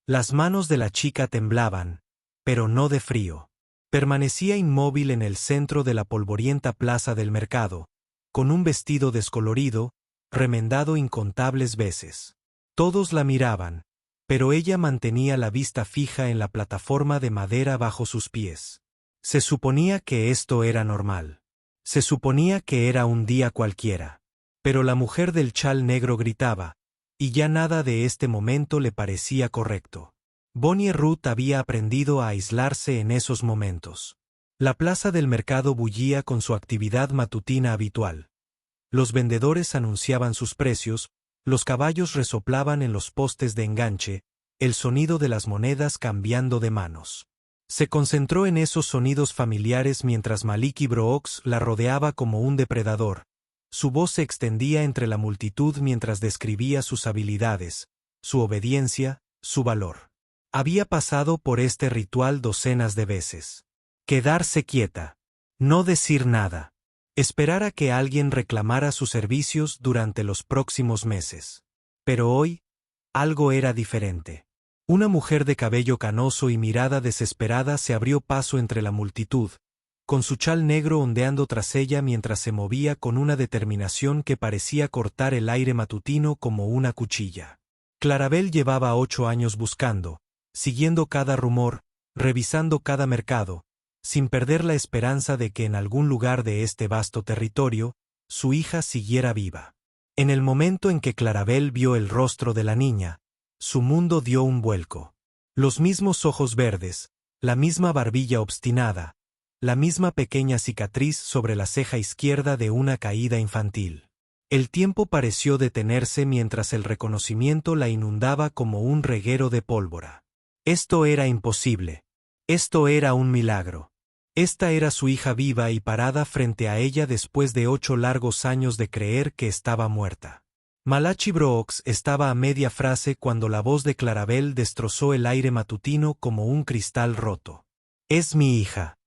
Las manos de la chica temblaban, pero no de frío. Permanecía inmóvil en el centro de la polvorienta plaza del mercado, con un vestido descolorido, remendado incontables veces. Todos la miraban, pero ella mantenía la vista fija en la plataforma de madera bajo sus pies. Se suponía que esto era normal. Se suponía que era un día cualquiera. Pero la mujer del chal negro gritaba, y ya nada de este momento le parecía correcto. Bonnie Ruth había aprendido a aislarse en esos momentos. La plaza del mercado bullía con su actividad matutina habitual. Los vendedores anunciaban sus precios, los caballos resoplaban en los postes de enganche, el sonido de las monedas cambiando de manos. Se concentró en esos sonidos familiares mientras Maliki Brooks la rodeaba como un depredador. Su voz se extendía entre la multitud mientras describía sus habilidades, su obediencia, su valor. Había pasado por este ritual docenas de veces. Quedarse quieta. No decir nada. Esperar a que alguien reclamara sus servicios durante los próximos meses. Pero hoy, algo era diferente. Una mujer de cabello canoso y mirada desesperada se abrió paso entre la multitud, con su chal negro ondeando tras ella mientras se movía con una determinación que parecía cortar el aire matutino como una cuchilla. Clarabel llevaba 8 años buscando, siguiendo cada rumor, revisando cada mercado, sin perder la esperanza de que en algún lugar de este vasto territorio, su hija siguiera viva. En el momento en que Clarabel vio el rostro de la niña, su mundo dio un vuelco. Los mismos ojos verdes, la misma barbilla obstinada, la misma pequeña cicatriz sobre la ceja izquierda de una caída infantil. El tiempo pareció detenerse mientras el reconocimiento la inundaba como un reguero de pólvora. Esto era imposible. Esto era un milagro. Esta era su hija viva y parada frente a ella después de 8 largos años de creer que estaba muerta. Malachi Brooks estaba a media frase cuando la voz de Clarabel destrozó el aire matutino como un cristal roto. «Es mi hija».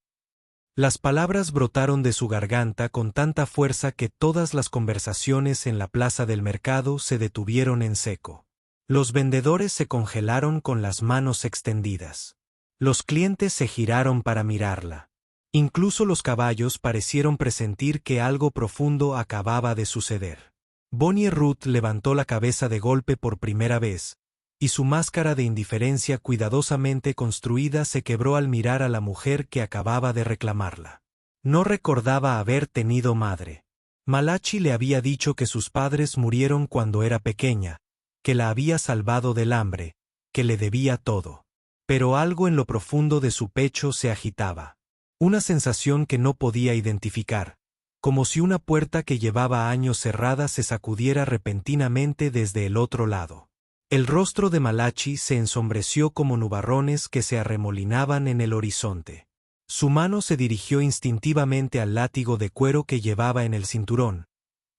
Las palabras brotaron de su garganta con tanta fuerza que todas las conversaciones en la plaza del mercado se detuvieron en seco. Los vendedores se congelaron con las manos extendidas. Los clientes se giraron para mirarla. Incluso los caballos parecieron presentir que algo profundo acababa de suceder. Bonnie Ruth levantó la cabeza de golpe por primera vez, y su máscara de indiferencia cuidadosamente construida se quebró al mirar a la mujer que acababa de reclamarla. No recordaba haber tenido madre. Malachi le había dicho que sus padres murieron cuando era pequeña, que la había salvado del hambre, que le debía todo. Pero algo en lo profundo de su pecho se agitaba. Una sensación que no podía identificar, como si una puerta que llevaba años cerrada se sacudiera repentinamente desde el otro lado. El rostro de Malachi se ensombreció como nubarrones que se arremolinaban en el horizonte. Su mano se dirigió instintivamente al látigo de cuero que llevaba en el cinturón,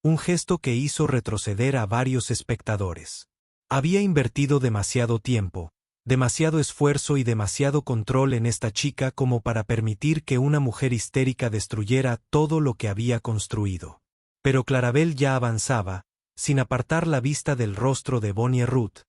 un gesto que hizo retroceder a varios espectadores. Había invertido demasiado tiempo, demasiado esfuerzo y demasiado control en esta chica como para permitir que una mujer histérica destruyera todo lo que había construido. Pero Clarabel ya avanzaba, sin apartar la vista del rostro de Bonnie Ruth,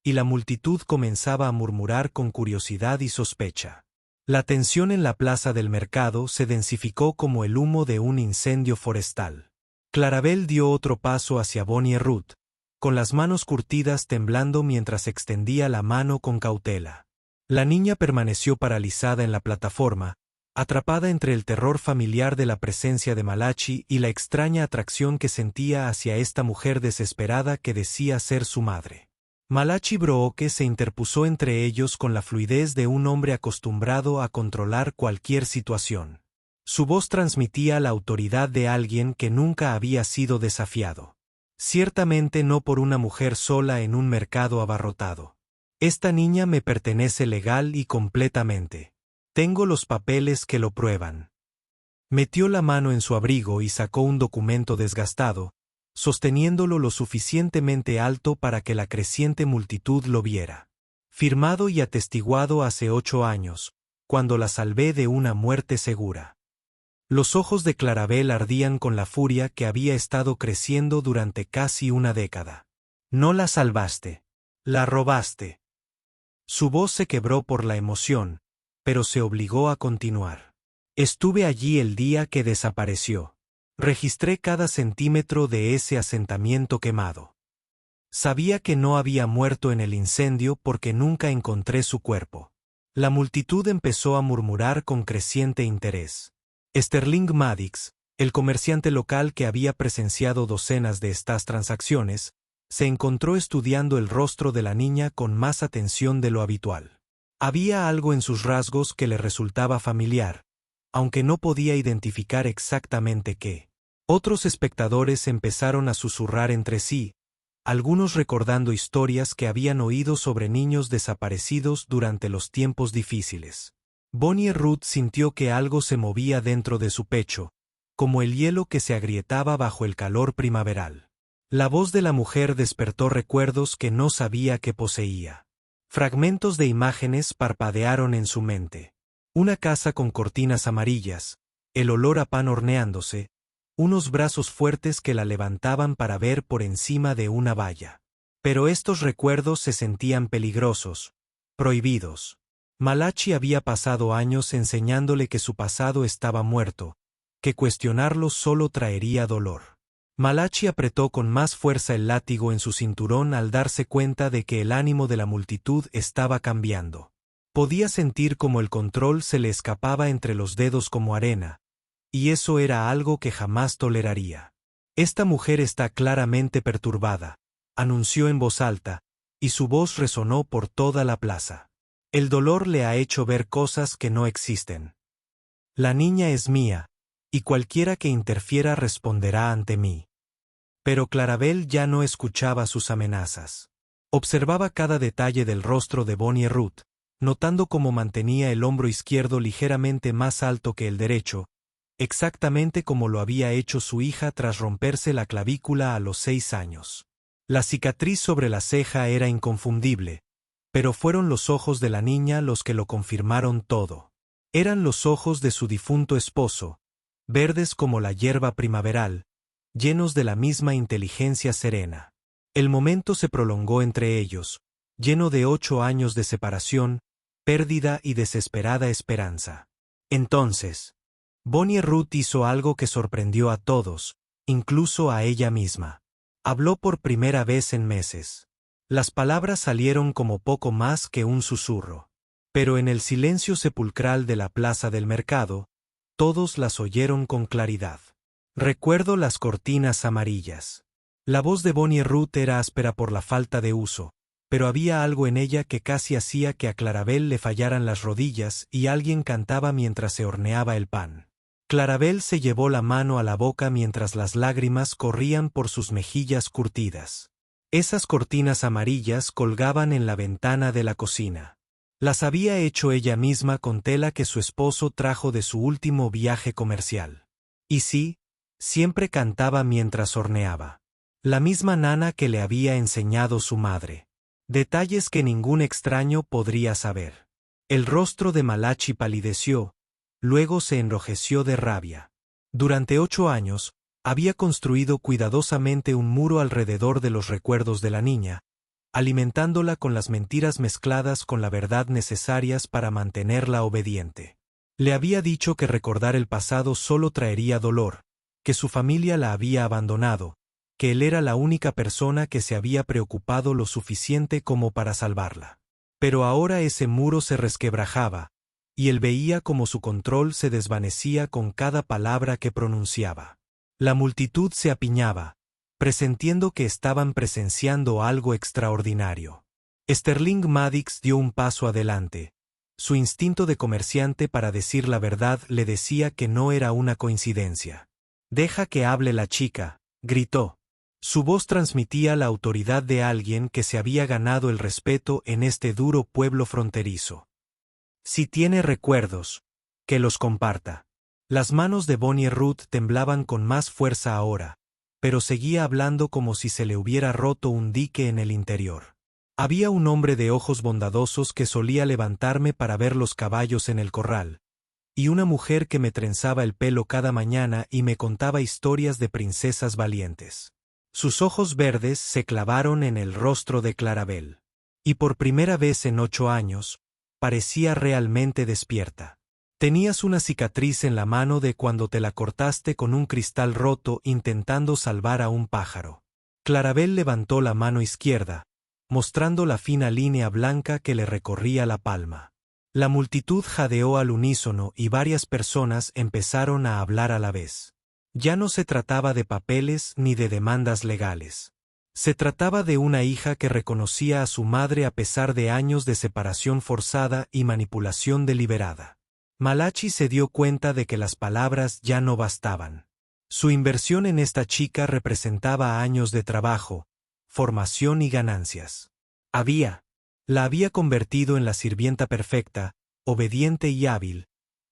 y la multitud comenzaba a murmurar con curiosidad y sospecha. La tensión en la plaza del mercado se densificó como el humo de un incendio forestal. Clarabel dio otro paso hacia Bonnie Ruth, con las manos curtidas temblando mientras extendía la mano con cautela. La niña permaneció paralizada en la plataforma, atrapada entre el terror familiar de la presencia de Malachi y la extraña atracción que sentía hacia esta mujer desesperada que decía ser su madre. Malachi Brooke se interpuso entre ellos con la fluidez de un hombre acostumbrado a controlar cualquier situación. Su voz transmitía la autoridad de alguien que nunca había sido desafiado. Ciertamente no por una mujer sola en un mercado abarrotado. Esta niña me pertenece legal y completamente. Tengo los papeles que lo prueban. Metió la mano en su abrigo y sacó un documento desgastado, sosteniéndolo lo suficientemente alto para que la creciente multitud lo viera. Firmado y atestiguado hace 8 años, cuando la salvé de una muerte segura. Los ojos de Clarabel ardían con la furia que había estado creciendo durante casi una década. No la salvaste. La robaste. Su voz se quebró por la emoción, pero se obligó a continuar. Estuve allí el día que desapareció. Registré cada centímetro de ese asentamiento quemado. Sabía que no había muerto en el incendio porque nunca encontré su cuerpo. La multitud empezó a murmurar con creciente interés. Sterling Maddox, el comerciante local que había presenciado docenas de estas transacciones, se encontró estudiando el rostro de la niña con más atención de lo habitual. Había algo en sus rasgos que le resultaba familiar, aunque no podía identificar exactamente qué. Otros espectadores empezaron a susurrar entre sí, algunos recordando historias que habían oído sobre niños desaparecidos durante los tiempos difíciles. Bonnie Ruth sintió que algo se movía dentro de su pecho, como el hielo que se agrietaba bajo el calor primaveral. La voz de la mujer despertó recuerdos que no sabía que poseía. Fragmentos de imágenes parpadearon en su mente. Una casa con cortinas amarillas, el olor a pan horneándose, unos brazos fuertes que la levantaban para ver por encima de una valla. Pero estos recuerdos se sentían peligrosos, prohibidos. Malachi había pasado años enseñándole que su pasado estaba muerto, que cuestionarlo solo traería dolor. Malachi apretó con más fuerza el látigo en su cinturón al darse cuenta de que el ánimo de la multitud estaba cambiando. Podía sentir como el control se le escapaba entre los dedos como arena, y eso era algo que jamás toleraría. Esta mujer está claramente perturbada, anunció en voz alta, y su voz resonó por toda la plaza. El dolor le ha hecho ver cosas que no existen. La niña es mía, y cualquiera que interfiera responderá ante mí. Pero Clarabel ya no escuchaba sus amenazas. Observaba cada detalle del rostro de Bonnie Ruth, notando cómo mantenía el hombro izquierdo ligeramente más alto que el derecho, exactamente como lo había hecho su hija tras romperse la clavícula a los 6 años. La cicatriz sobre la ceja era inconfundible, pero fueron los ojos de la niña los que lo confirmaron todo. Eran los ojos de su difunto esposo, verdes como la hierba primaveral, llenos de la misma inteligencia serena. El momento se prolongó entre ellos, lleno de 8 años de separación, pérdida y desesperada esperanza. Entonces, Bonnie Ruth hizo algo que sorprendió a todos, incluso a ella misma. Habló por primera vez en meses. Las palabras salieron como poco más que un susurro. Pero en el silencio sepulcral de la plaza del mercado, todos las oyeron con claridad. Recuerdo las cortinas amarillas. La voz de Bonnie Ruth era áspera por la falta de uso, pero había algo en ella que casi hacía que a Clarabel le fallaran las rodillas y alguien cantaba mientras se horneaba el pan. Clarabel se llevó la mano a la boca mientras las lágrimas corrían por sus mejillas curtidas. Esas cortinas amarillas colgaban en la ventana de la cocina. Las había hecho ella misma con tela que su esposo trajo de su último viaje comercial. Y sí, siempre cantaba mientras horneaba. La misma nana que le había enseñado su madre. Detalles que ningún extraño podría saber. El rostro de Malachi palideció, luego se enrojeció de rabia. Durante 8 años, había construido cuidadosamente un muro alrededor de los recuerdos de la niña, alimentándola con las mentiras mezcladas con la verdad necesarias para mantenerla obediente. Le había dicho que recordar el pasado solo traería dolor, que su familia la había abandonado, que él era la única persona que se había preocupado lo suficiente como para salvarla. Pero ahora ese muro se resquebrajaba, y él veía como su control se desvanecía con cada palabra que pronunciaba. La multitud se apiñaba, presintiendo que estaban presenciando algo extraordinario. Sterling Maddox dio un paso adelante. Su instinto de comerciante para decir la verdad le decía que no era una coincidencia. «Deja que hable la chica», gritó. Su voz transmitía la autoridad de alguien que se había ganado el respeto en este duro pueblo fronterizo. Si tiene recuerdos, que los comparta. Las manos de Bonnie Ruth temblaban con más fuerza ahora, pero seguía hablando como si se le hubiera roto un dique en el interior. Había un hombre de ojos bondadosos que solía levantarme para ver los caballos en el corral, y una mujer que me trenzaba el pelo cada mañana y me contaba historias de princesas valientes. Sus ojos verdes se clavaron en el rostro de Clarabel. Y por primera vez en 8 años, parecía realmente despierta. Tenías una cicatriz en la mano de cuando te la cortaste con un cristal roto intentando salvar a un pájaro. Clarabel levantó la mano izquierda, mostrando la fina línea blanca que le recorría la palma. La multitud jadeó al unísono y varias personas empezaron a hablar a la vez. Ya no se trataba de papeles ni de demandas legales. Se trataba de una hija que reconocía a su madre a pesar de años de separación forzada y manipulación deliberada. Malachi se dio cuenta de que las palabras ya no bastaban. Su inversión en esta chica representaba años de trabajo, formación y ganancias. La había convertido en la sirvienta perfecta, obediente y hábil,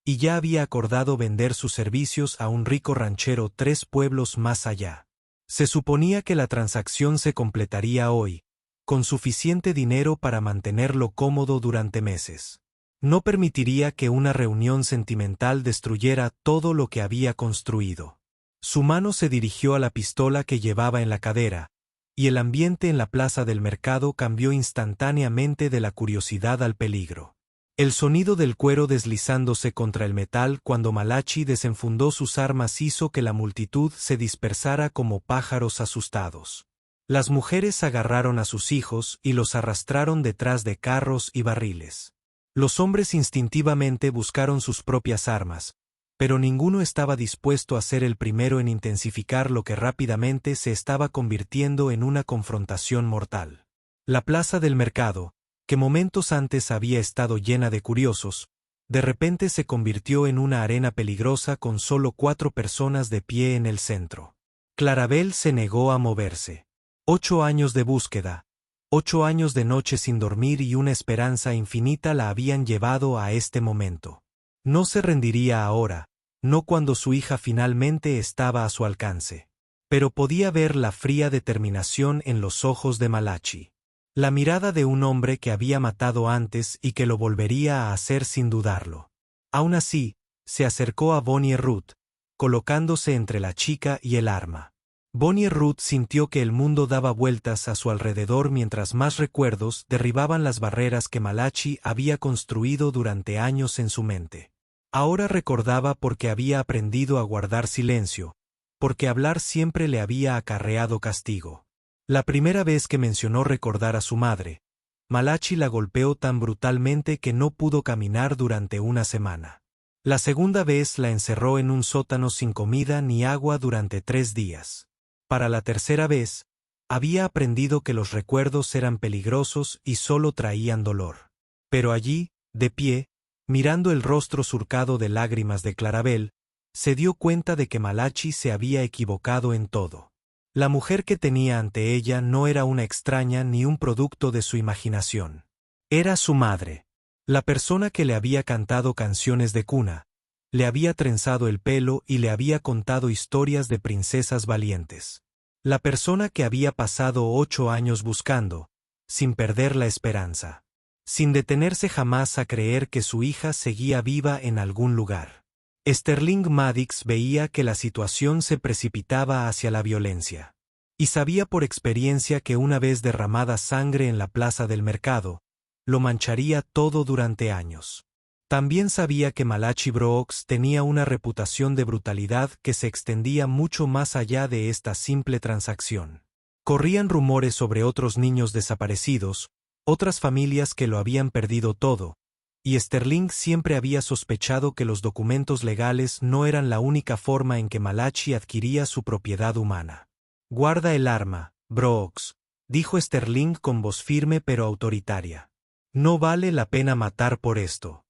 y ya había acordado vender sus servicios a un rico ranchero 3 pueblos más allá. Se suponía que la transacción se completaría hoy, con suficiente dinero para mantenerlo cómodo durante meses. No permitiría que una reunión sentimental destruyera todo lo que había construido. Su mano se dirigió a la pistola que llevaba en la cadera, y el ambiente en la plaza del mercado cambió instantáneamente de la curiosidad al peligro. El sonido del cuero deslizándose contra el metal cuando Malachi desenfundó sus armas hizo que la multitud se dispersara como pájaros asustados. Las mujeres agarraron a sus hijos y los arrastraron detrás de carros y barriles. Los hombres instintivamente buscaron sus propias armas, pero ninguno estaba dispuesto a ser el primero en intensificar lo que rápidamente se estaba convirtiendo en una confrontación mortal. La plaza del mercado, que momentos antes había estado llena de curiosos, de repente se convirtió en una arena peligrosa con solo 4 personas de pie en el centro. Clarabel se negó a moverse. 8 años de búsqueda, 8 años de noche sin dormir y una esperanza infinita la habían llevado a este momento. No se rendiría ahora, no cuando su hija finalmente estaba a su alcance. Pero podía ver la fría determinación en los ojos de Malachi. La mirada de un hombre que había matado antes y que lo volvería a hacer sin dudarlo. Aún así, se acercó a Bonnie Ruth, colocándose entre la chica y el arma. Bonnie Ruth sintió que el mundo daba vueltas a su alrededor mientras más recuerdos derribaban las barreras que Malachi había construido durante años en su mente. Ahora recordaba porque había aprendido a guardar silencio, porque hablar siempre le había acarreado castigo. La primera vez que mencionó recordar a su madre, Malachi la golpeó tan brutalmente que no pudo caminar durante una semana. La segunda vez la encerró en un sótano sin comida ni agua durante 3 días. Para la tercera vez, había aprendido que los recuerdos eran peligrosos y solo traían dolor. Pero allí, de pie, mirando el rostro surcado de lágrimas de Clarabel, se dio cuenta de que Malachi se había equivocado en todo. La mujer que tenía ante ella no era una extraña ni un producto de su imaginación. Era su madre. La persona que le había cantado canciones de cuna, le había trenzado el pelo y le había contado historias de princesas valientes. La persona que había pasado 8 años buscando, sin perder la esperanza. Sin detenerse jamás a creer que su hija seguía viva en algún lugar. Sterling Maddox veía que la situación se precipitaba hacia la violencia. Y sabía por experiencia que una vez derramada sangre en la plaza del mercado, lo mancharía todo durante años. También sabía que Malachi Brooks tenía una reputación de brutalidad que se extendía mucho más allá de esta simple transacción. Corrían rumores sobre otros niños desaparecidos, otras familias que lo habían perdido todo, y Sterling siempre había sospechado que los documentos legales no eran la única forma en que Malachi adquiría su propiedad humana. «Guarda el arma, Brooks», dijo Sterling con voz firme pero autoritaria. «No vale la pena matar por esto».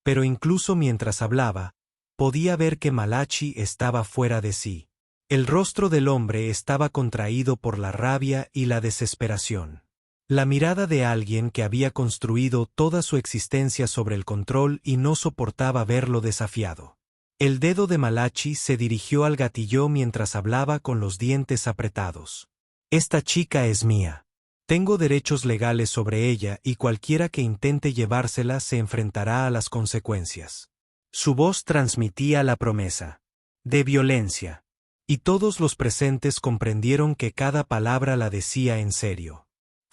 Pero incluso mientras hablaba, podía ver que Malachi estaba fuera de sí. El rostro del hombre estaba contraído por la rabia y la desesperación. La mirada de alguien que había construido toda su existencia sobre el control y no soportaba verlo desafiado. El dedo de Malachi se dirigió al gatillo mientras hablaba con los dientes apretados. «Esta chica es mía. Tengo derechos legales sobre ella y cualquiera que intente llevársela se enfrentará a las consecuencias». Su voz transmitía la promesa de violencia, y todos los presentes comprendieron que cada palabra la decía en serio.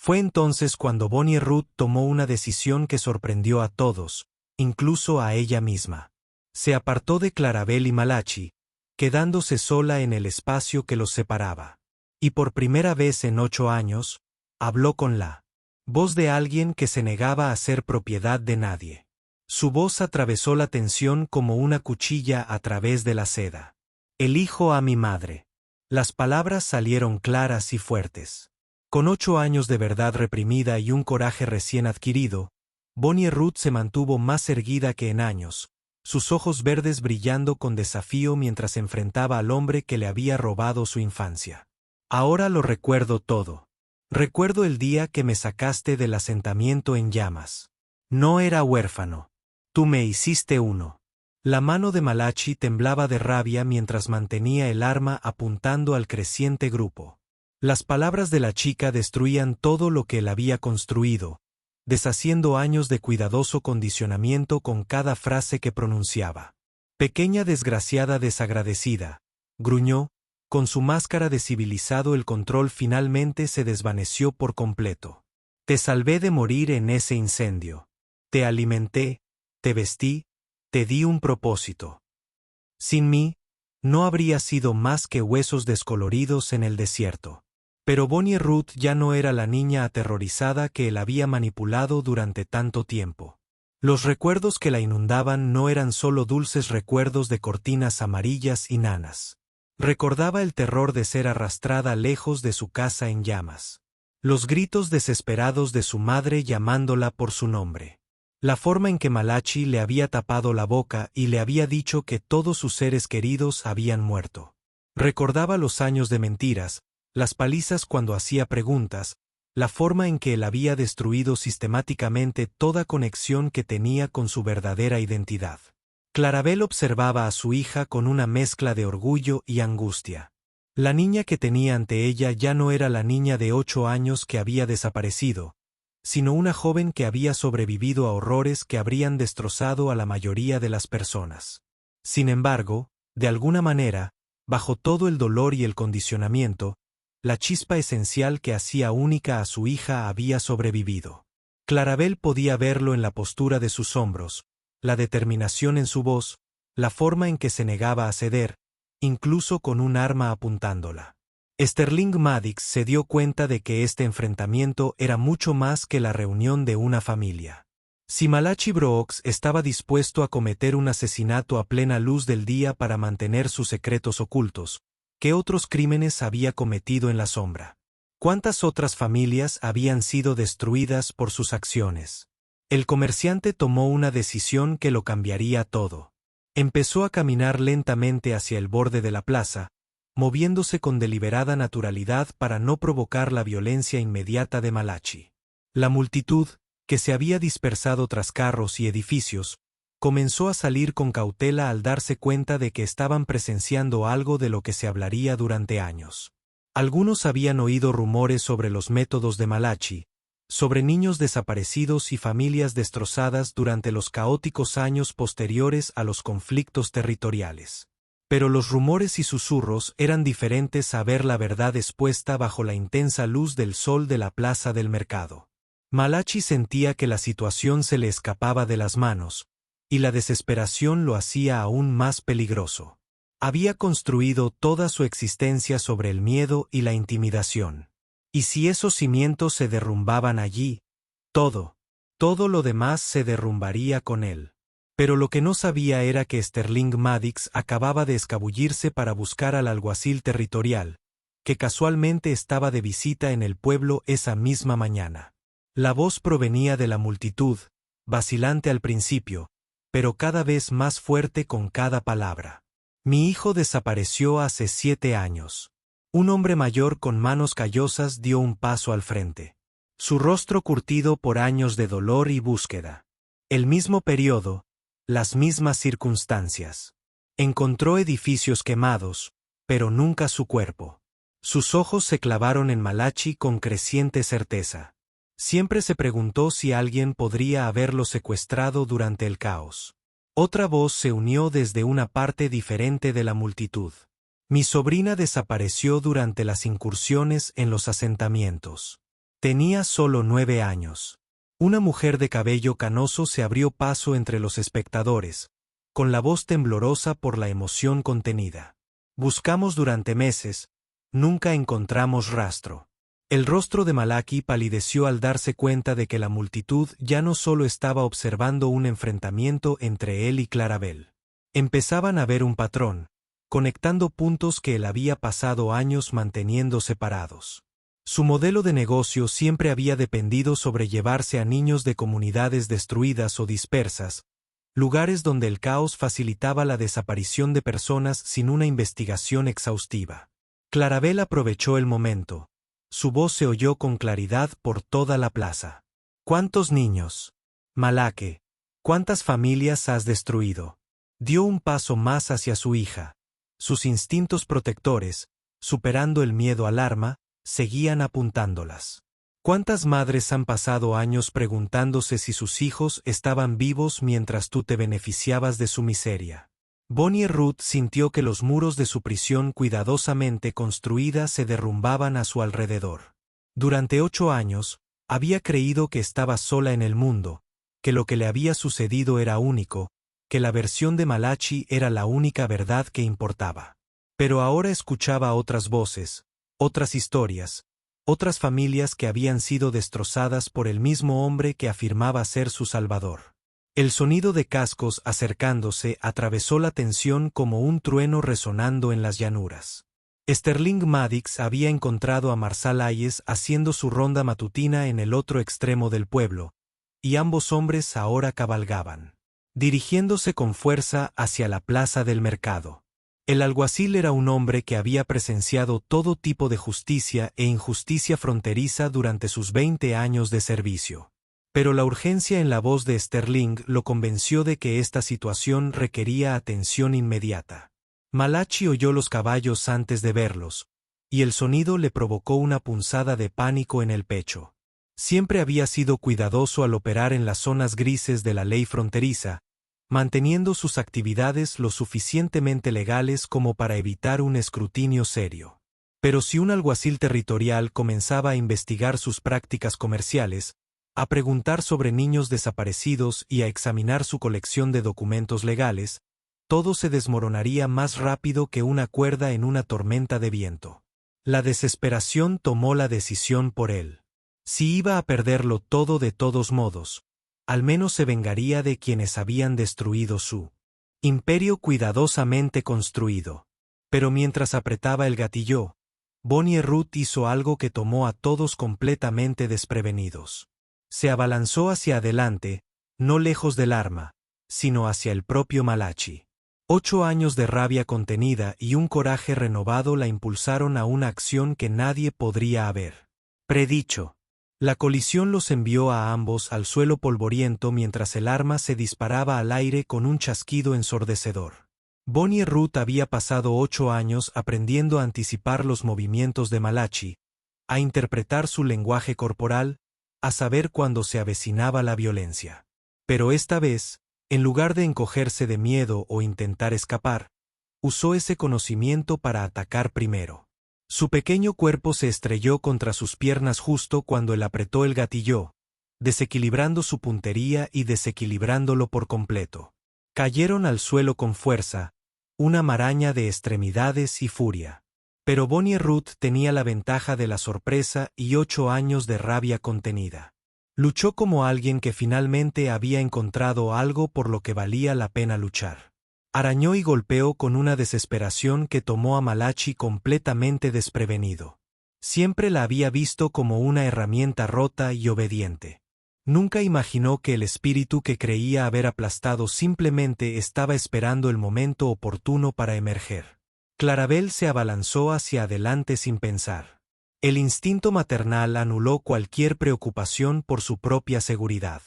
Fue entonces cuando Bonnie Ruth tomó una decisión que sorprendió a todos, incluso a ella misma. Se apartó de Clarabel y Malachi, quedándose sola en el espacio que los separaba. Y por primera vez en 8 años, habló con la voz de alguien que se negaba a ser propiedad de nadie. Su voz atravesó la tensión como una cuchilla a través de la seda. Elijo a mi madre. Las palabras salieron claras y fuertes. Con 8 años de verdad reprimida y un coraje recién adquirido, Bonnie Ruth se mantuvo más erguida que en años, sus ojos verdes brillando con desafío mientras enfrentaba al hombre que le había robado su infancia. Ahora lo recuerdo todo. Recuerdo el día que me sacaste del asentamiento en llamas. No era huérfano. Tú me hiciste uno. La mano de Malachi temblaba de rabia mientras mantenía el arma apuntando al creciente grupo. Las palabras de la chica destruían todo lo que él había construido, deshaciendo años de cuidadoso condicionamiento con cada frase que pronunciaba. Pequeña desgraciada desagradecida, gruñó, con su máscara de civilizado el control finalmente se desvaneció por completo. Te salvé de morir en ese incendio. Te alimenté, te vestí, te di un propósito. Sin mí, no habría sido más que huesos descoloridos en el desierto. Pero Bonnie Ruth ya no era la niña aterrorizada que él había manipulado durante tanto tiempo. Los recuerdos que la inundaban no eran solo dulces recuerdos de cortinas amarillas y nanas. Recordaba el terror de ser arrastrada lejos de su casa en llamas. Los gritos desesperados de su madre llamándola por su nombre. La forma en que Malachi le había tapado la boca y le había dicho que todos sus seres queridos habían muerto. Recordaba los años de mentiras, las palizas cuando hacía preguntas, la forma en que él había destruido sistemáticamente toda conexión que tenía con su verdadera identidad. Clarabel observaba a su hija con una mezcla de orgullo y angustia. La niña que tenía ante ella ya no era la niña de 8 años que había desaparecido, sino una joven que había sobrevivido a horrores que habrían destrozado a la mayoría de las personas. Sin embargo, de alguna manera, bajo todo el dolor y el condicionamiento, la chispa esencial que hacía única a su hija había sobrevivido. Clarabel podía verlo en la postura de sus hombros, la determinación en su voz, la forma en que se negaba a ceder, incluso con un arma apuntándola. Sterling Maddox se dio cuenta de que este enfrentamiento era mucho más que la reunión de una familia. Si Malachi Brooks estaba dispuesto a cometer un asesinato a plena luz del día para mantener sus secretos ocultos, ¿qué otros crímenes había cometido en la sombra? ¿Cuántas otras familias habían sido destruidas por sus acciones? El comerciante tomó una decisión que lo cambiaría todo. Empezó a caminar lentamente hacia el borde de la plaza, moviéndose con deliberada naturalidad para no provocar la violencia inmediata de Malachi. La multitud, que se había dispersado tras carros y edificios, comenzó a salir con cautela al darse cuenta de que estaban presenciando algo de lo que se hablaría durante años. Algunos habían oído rumores sobre los métodos de Malachi, sobre niños desaparecidos y familias destrozadas durante los caóticos años posteriores a los conflictos territoriales. Pero los rumores y susurros eran diferentes a ver la verdad expuesta bajo la intensa luz del sol de la plaza del mercado. Malachi sentía que la situación se le escapaba de las manos, y la desesperación lo hacía aún más peligroso. Había construido toda su existencia sobre el miedo y la intimidación. Y si esos cimientos se derrumbaban allí, todo lo demás se derrumbaría con él. Pero lo que no sabía era que Sterling Maddox acababa de escabullirse para buscar al alguacil territorial, que casualmente estaba de visita en el pueblo esa misma mañana. La voz provenía de la multitud, vacilante al principio, pero cada vez más fuerte con cada palabra. Mi hijo desapareció hace 7 años. Un hombre mayor con manos callosas dio un paso al frente. Su rostro curtido por años de dolor y búsqueda. El mismo periodo, las mismas circunstancias. Encontró edificios quemados, pero nunca su cuerpo. Sus ojos se clavaron en Malachi con creciente certeza. Siempre se preguntó si alguien podría haberlo secuestrado durante el caos. Otra voz se unió desde una parte diferente de la multitud. Mi sobrina desapareció durante las incursiones en los asentamientos. Tenía solo 9 años. Una mujer de cabello canoso se abrió paso entre los espectadores, con la voz temblorosa por la emoción contenida. Buscamos durante meses, nunca encontramos rastro. El rostro de Malachi palideció al darse cuenta de que la multitud ya no solo estaba observando un enfrentamiento entre él y Clarabel. Empezaban a ver un patrón, conectando puntos que él había pasado años manteniendo separados. Su modelo de negocio siempre había dependido sobre llevarse a niños de comunidades destruidas o dispersas, lugares donde el caos facilitaba la desaparición de personas sin una investigación exhaustiva. Clarabel aprovechó el momento. Su voz se oyó con claridad por toda la plaza. ¿Cuántos niños? Malachi, ¿cuántas familias has destruido? Dio un paso más hacia su hija. Sus instintos protectores, superando el miedo al arma, seguían apuntándolas. ¿Cuántas madres han pasado años preguntándose si sus hijos estaban vivos mientras tú te beneficiabas de su miseria? Bonnie Ruth sintió que los muros de su prisión cuidadosamente construida se derrumbaban a su alrededor. Durante 8 años, había creído que estaba sola en el mundo, que lo que le había sucedido era único, que la versión de Malachi era la única verdad que importaba. Pero ahora escuchaba otras voces, otras historias, otras familias que habían sido destrozadas por el mismo hombre que afirmaba ser su salvador. El sonido de cascos acercándose atravesó la tensión como un trueno resonando en las llanuras. Sterling Maddox había encontrado a Marsal Hayes haciendo su ronda matutina en el otro extremo del pueblo, y ambos hombres ahora cabalgaban, dirigiéndose con fuerza hacia la plaza del mercado. El alguacil era un hombre que había presenciado todo tipo de justicia e injusticia fronteriza durante sus 20 años de servicio. Pero la urgencia en la voz de Sterling lo convenció de que esta situación requería atención inmediata. Malachi oyó los caballos antes de verlos, y el sonido le provocó una punzada de pánico en el pecho. Siempre había sido cuidadoso al operar en las zonas grises de la ley fronteriza, manteniendo sus actividades lo suficientemente legales como para evitar un escrutinio serio. Pero si un alguacil territorial comenzaba a investigar sus prácticas comerciales, a preguntar sobre niños desaparecidos y a examinar su colección de documentos legales, todo se desmoronaría más rápido que una cuerda en una tormenta de viento. La desesperación tomó la decisión por él. Si iba a perderlo todo de todos modos, al menos se vengaría de quienes habían destruido su imperio cuidadosamente construido. Pero mientras apretaba el gatillo, Bonnie Ruth hizo algo que tomó a todos completamente desprevenidos. Se abalanzó hacia adelante, no lejos del arma, sino hacia el propio Malachi. 8 años de rabia contenida y un coraje renovado la impulsaron a una acción que nadie podría haber predicho. La colisión los envió a ambos al suelo polvoriento mientras el arma se disparaba al aire con un chasquido ensordecedor. Bonnie Ruth había pasado 8 años aprendiendo a anticipar los movimientos de Malachi, a interpretar su lenguaje corporal, a saber cuándo se avecinaba la violencia. Pero esta vez, en lugar de encogerse de miedo o intentar escapar, usó ese conocimiento para atacar primero. Su pequeño cuerpo se estrelló contra sus piernas justo cuando él apretó el gatillo, desequilibrando su puntería y desequilibrándolo por completo. Cayeron al suelo con fuerza, una maraña de extremidades y furia. Pero Bonnie Ruth tenía la ventaja de la sorpresa y 8 años de rabia contenida. Luchó como alguien que finalmente había encontrado algo por lo que valía la pena luchar. Arañó y golpeó con una desesperación que tomó a Malachi completamente desprevenido. Siempre la había visto como una herramienta rota y obediente. Nunca imaginó que el espíritu que creía haber aplastado simplemente estaba esperando el momento oportuno para emerger. Clarabel se abalanzó hacia adelante sin pensar. El instinto maternal anuló cualquier preocupación por su propia seguridad.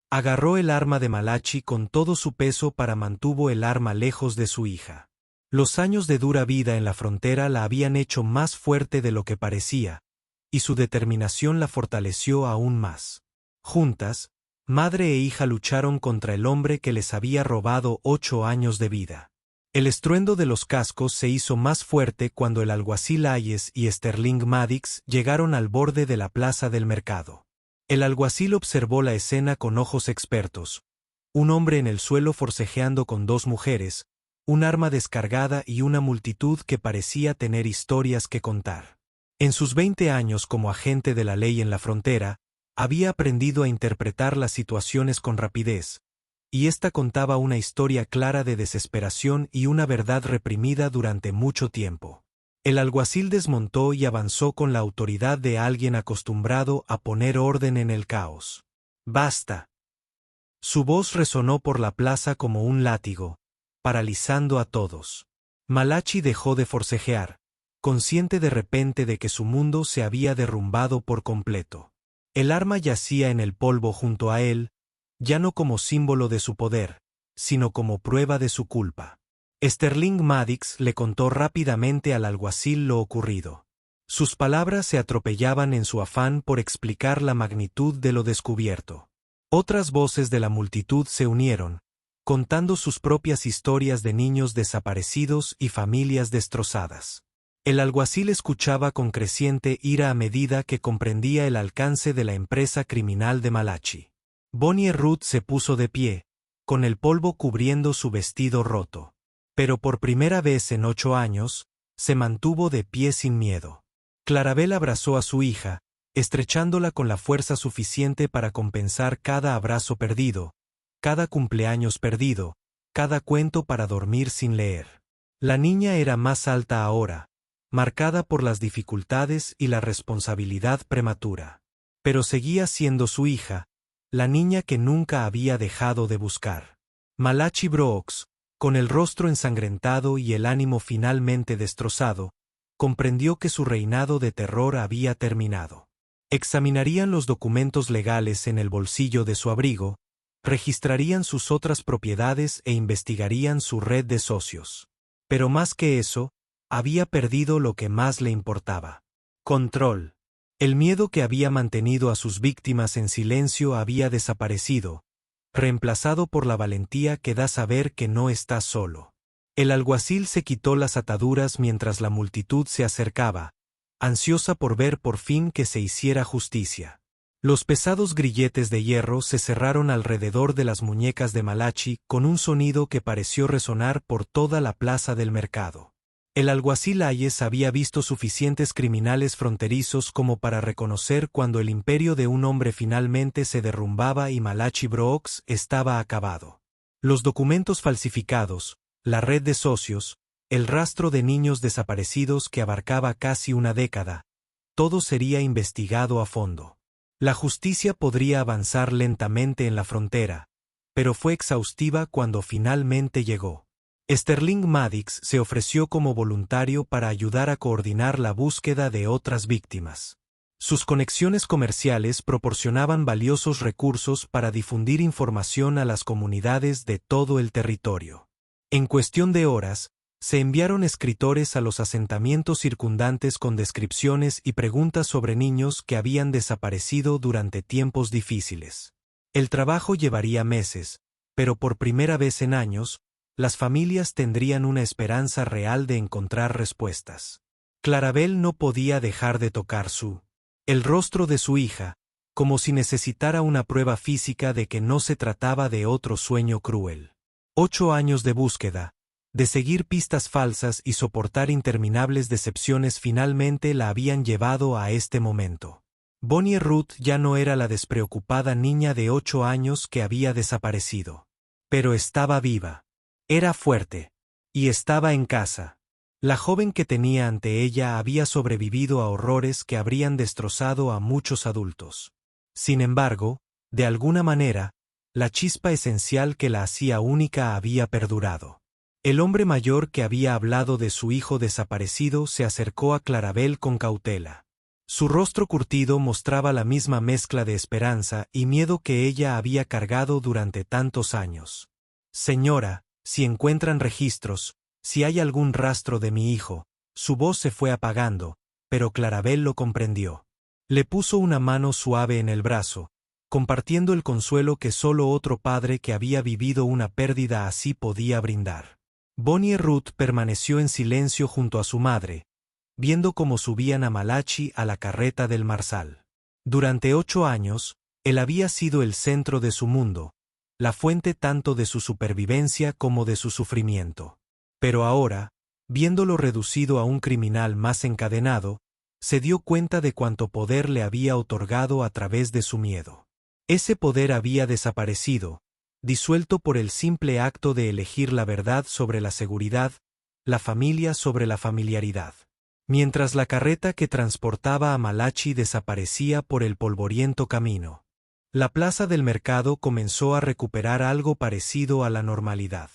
Agarró el arma de Malachi con todo su peso para mantuvo el arma lejos de su hija. Los años de dura vida en la frontera la habían hecho más fuerte de lo que parecía, y su determinación la fortaleció aún más. Juntas, madre e hija lucharon contra el hombre que les había robado 8 años de vida. El estruendo de los cascos se hizo más fuerte cuando el alguacil Hayes y Sterling Maddox llegaron al borde de la plaza del mercado. El alguacil observó la escena con ojos expertos. Un hombre en el suelo forcejeando con dos mujeres, un arma descargada y una multitud que parecía tener historias que contar. En sus 20 años como agente de la ley en la frontera, había aprendido a interpretar las situaciones con rapidez, y esta contaba una historia clara de desesperación y una verdad reprimida durante mucho tiempo. El alguacil desmontó y avanzó con la autoridad de alguien acostumbrado a poner orden en el caos. «¡Basta!». Su voz resonó por la plaza como un látigo, paralizando a todos. Malachi dejó de forcejear, consciente de repente de que su mundo se había derrumbado por completo. El arma yacía en el polvo junto a él, ya no como símbolo de su poder, sino como prueba de su culpa. Sterling Maddox le contó rápidamente al alguacil lo ocurrido. Sus palabras se atropellaban en su afán por explicar la magnitud de lo descubierto. Otras voces de la multitud se unieron, contando sus propias historias de niños desaparecidos y familias destrozadas. El alguacil escuchaba con creciente ira a medida que comprendía el alcance de la empresa criminal de Malachi. Bonnie Ruth se puso de pie, con el polvo cubriendo su vestido roto. Pero por primera vez en 8 años, se mantuvo de pie sin miedo. Clarabel abrazó a su hija, estrechándola con la fuerza suficiente para compensar cada abrazo perdido, cada cumpleaños perdido, cada cuento para dormir sin leer. La niña era más alta ahora, marcada por las dificultades y la responsabilidad prematura. Pero seguía siendo su hija, la niña que nunca había dejado de buscar. Malachi Brooks, con el rostro ensangrentado y el ánimo finalmente destrozado, comprendió que su reinado de terror había terminado. Examinarían los documentos legales en el bolsillo de su abrigo, registrarían sus otras propiedades e investigarían su red de socios. Pero más que eso, había perdido lo que más le importaba: control. El miedo que había mantenido a sus víctimas en silencio había desaparecido, reemplazado por la valentía que da saber que no está solo. El alguacil se quitó las ataduras mientras la multitud se acercaba, ansiosa por ver por fin que se hiciera justicia. Los pesados grilletes de hierro se cerraron alrededor de las muñecas de Malachi con un sonido que pareció resonar por toda la plaza del mercado. El alguacil Hayes había visto suficientes criminales fronterizos como para reconocer cuando el imperio de un hombre finalmente se derrumbaba y Malachi Brooks estaba acabado. Los documentos falsificados, la red de socios, el rastro de niños desaparecidos que abarcaba casi una década, todo sería investigado a fondo. La justicia podría avanzar lentamente en la frontera, pero fue exhaustiva cuando finalmente llegó. Sterling Maddox se ofreció como voluntario para ayudar a coordinar la búsqueda de otras víctimas. Sus conexiones comerciales proporcionaban valiosos recursos para difundir información a las comunidades de todo el territorio. En cuestión de horas, se enviaron escritores a los asentamientos circundantes con descripciones y preguntas sobre niños que habían desaparecido durante tiempos difíciles. El trabajo llevaría meses, pero por primera vez en años, las familias tendrían una esperanza real de encontrar respuestas. Clarabel no podía dejar de tocar el rostro de su hija, como si necesitara una prueba física de que no se trataba de otro sueño cruel. 8 años de búsqueda, de seguir pistas falsas y soportar interminables decepciones finalmente la habían llevado a este momento. Bonnie Ruth ya no era la despreocupada niña de 8 años que había desaparecido. Pero estaba viva. Era fuerte. Y estaba en casa. La joven que tenía ante ella había sobrevivido a horrores que habrían destrozado a muchos adultos. Sin embargo, de alguna manera, la chispa esencial que la hacía única había perdurado. El hombre mayor que había hablado de su hijo desaparecido se acercó a Clarabel con cautela. Su rostro curtido mostraba la misma mezcla de esperanza y miedo que ella había cargado durante tantos años. «Señora, si encuentran registros, si hay algún rastro de mi hijo», su voz se fue apagando, pero Clarabel lo comprendió. Le puso una mano suave en el brazo, compartiendo el consuelo que solo otro padre que había vivido una pérdida así podía brindar. Bonnie Ruth permaneció en silencio junto a su madre, viendo cómo subían a Malachi a la carreta del marsal. Durante 8 años, él había sido el centro de su mundo, la fuente tanto de su supervivencia como de su sufrimiento. Pero ahora, viéndolo reducido a un criminal más encadenado, se dio cuenta de cuánto poder le había otorgado a través de su miedo. Ese poder había desaparecido, disuelto por el simple acto de elegir la verdad sobre la seguridad, la familia sobre la familiaridad. Mientras la carreta que transportaba a Malachi desaparecía por el polvoriento camino, la plaza del mercado comenzó a recuperar algo parecido a la normalidad.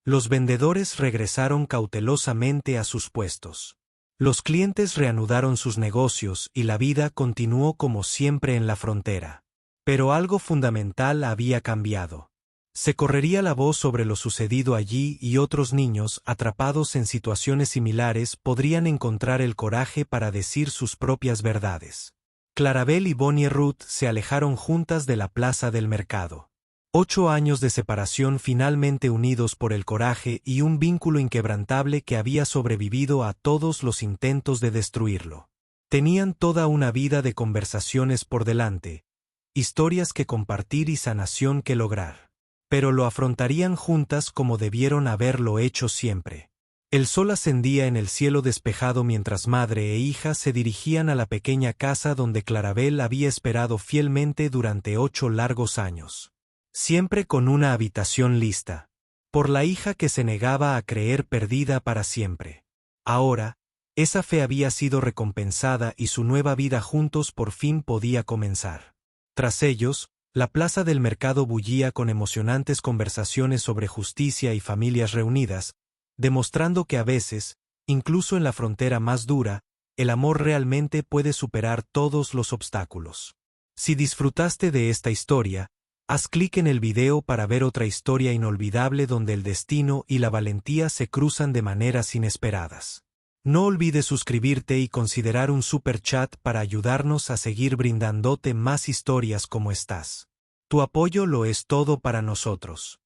Los vendedores regresaron cautelosamente a sus puestos. Los clientes reanudaron sus negocios y la vida continuó como siempre en la frontera. Pero algo fundamental había cambiado. Se correría la voz sobre lo sucedido allí y otros niños, atrapados en situaciones similares, podrían encontrar el coraje para decir sus propias verdades. Clarabel y Bonnie Ruth se alejaron juntas de la plaza del mercado. 8 años de separación finalmente unidos por el coraje y un vínculo inquebrantable que había sobrevivido a todos los intentos de destruirlo. Tenían toda una vida de conversaciones por delante, historias que compartir y sanación que lograr. Pero lo afrontarían juntas como debieron haberlo hecho siempre. El sol ascendía en el cielo despejado mientras madre e hija se dirigían a la pequeña casa donde Clarabel había esperado fielmente durante 8 largos años. Siempre con una habitación lista. Por la hija que se negaba a creer perdida para siempre. Ahora, esa fe había sido recompensada y su nueva vida juntos por fin podía comenzar. Tras ellos, la plaza del mercado bullía con emocionantes conversaciones sobre justicia y familias reunidas, demostrando que a veces, incluso en la frontera más dura, el amor realmente puede superar todos los obstáculos. Si disfrutaste de esta historia, haz clic en el video para ver otra historia inolvidable donde el destino y la valentía se cruzan de maneras inesperadas. No olvides suscribirte y considerar un super chat para ayudarnos a seguir brindándote más historias como estas. Tu apoyo lo es todo para nosotros.